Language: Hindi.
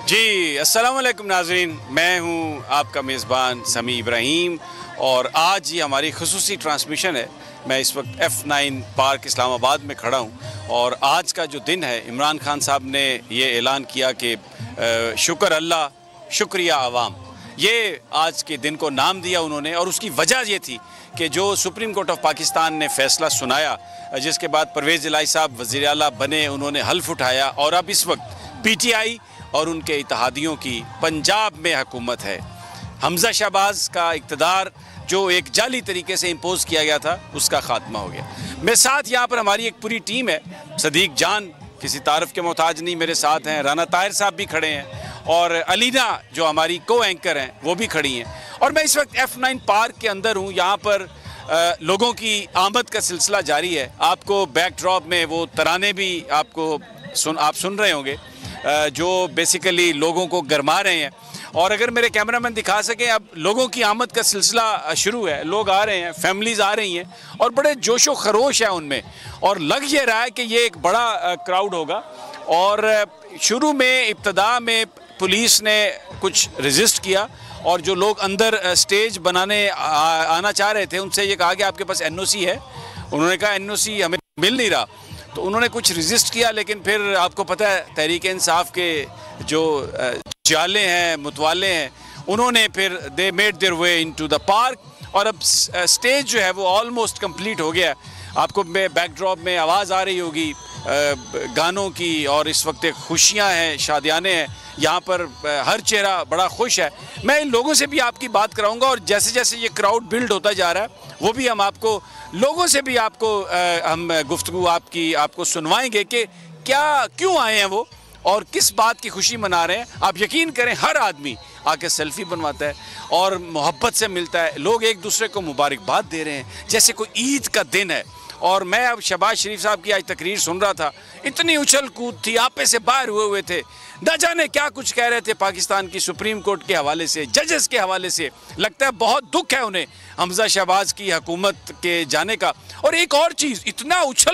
जी अस्सलाम वालेकुम नाज़रीन, मैं हूं आपका मेज़बान समी इब्राहिम और आज ये हमारी ख़ुसूसी ट्रांसमिशन है। मैं इस वक्त F9 पार्क इस्लामाबाद में खड़ा हूं और आज का जो दिन है, इमरान खान साहब ने ये ऐलान किया कि शुक्र अल्लाह शुक्रिया आवाम, ये आज के दिन को नाम दिया उन्होंने। और उसकी वजह ये थी कि जो सुप्रीम कोर्ट ऑफ पाकिस्तान ने फ़ैसला सुनाया, जिसके बाद परवेज़ इलाही साहब वज़ीर आला बने, उन्होंने हल्फ उठाया और अब इस वक्त PTI और उनके इत्तेहादियों की पंजाब में हुकूमत है। हमज़ा शहबाज का इक़्तिदार जो एक जाली तरीके से इम्पोज़ किया गया था, उसका ख़ात्मा हो गया। मेरे साथ यहाँ पर हमारी एक पूरी टीम है। सदीक जान किसी तारफ़ के मोहताज नहीं, मेरे साथ हैं। राना ताहिर साहब भी खड़े हैं और अलीना जो हमारी को एंकर हैं वो भी खड़ी हैं। और मैं इस वक्त F9 पार्क के अंदर हूँ। यहाँ पर लोगों की आमद का सिलसिला जारी है। आपको बैकड्रॉप में वो तराने भी आप सुन रहे होंगे जो बेसिकली लोगों को गरमा रहे हैं। और अगर मेरे कैमरामैन दिखा सकें, अब लोगों की आमद का सिलसिला शुरू है। लोग आ रहे हैं, फैमिलीज़ आ रही हैं और बड़े जोशो खरोश है उनमें। और लग ये रहा है कि ये एक बड़ा क्राउड होगा। और शुरू में इब्तदा में पुलिस ने कुछ रेजिस्ट किया और जो लोग अंदर स्टेज बनाने आना चाह रहे थे, उनसे ये कहा कि आपके पास NOC है। उन्होंने कहा NOC हमें मिल नहीं रहा, तो उन्होंने कुछ रेजिस्ट किया। लेकिन फिर आपको पता है, तहरीक इंसाफ के जो जाले हैं, मुतवाले हैं, उन्होंने फिर they made their way into the park. और अब स्टेज जो है वो ऑलमोस्ट कंप्लीट हो गया। आपको बैकड्रॉप में आवाज़ आ रही होगी गानों की, और इस वक्त खुशियाँ हैं, शादियाने हैं। यहाँ पर हर चेहरा बड़ा खुश है। मैं इन लोगों से भी आपकी बात कराऊंगा और जैसे जैसे ये क्राउड बिल्ड होता जा रहा है, वो भी हम आपको लोगों से भी हम गुफ्तगू आपको सुनवाएंगे कि क्यों आए हैं वो और किस बात की खुशी मना रहे हैं। आप यकीन करें, हर आदमी आके सेल्फी बनवाता है और मोहब्बत से मिलता है। लोग एक दूसरे को मुबारकबाद दे रहे हैं जैसे कोई ईद का दिन है। और मैं अब शहबाज शरीफ साहब की आज तकरीर सुन रहा था, इतनी उछल कूद थी, आपे से बाहर हुए थे, न जाने क्या कुछ कह रहे थे पाकिस्तान की सुप्रीम कोर्ट के हवाले से, जजेस के हवाले से। लगता है बहुत दुख है उन्हें हमज़ा शहबाज की हुकूमत के जाने का। और एक और चीज़, इतना उछल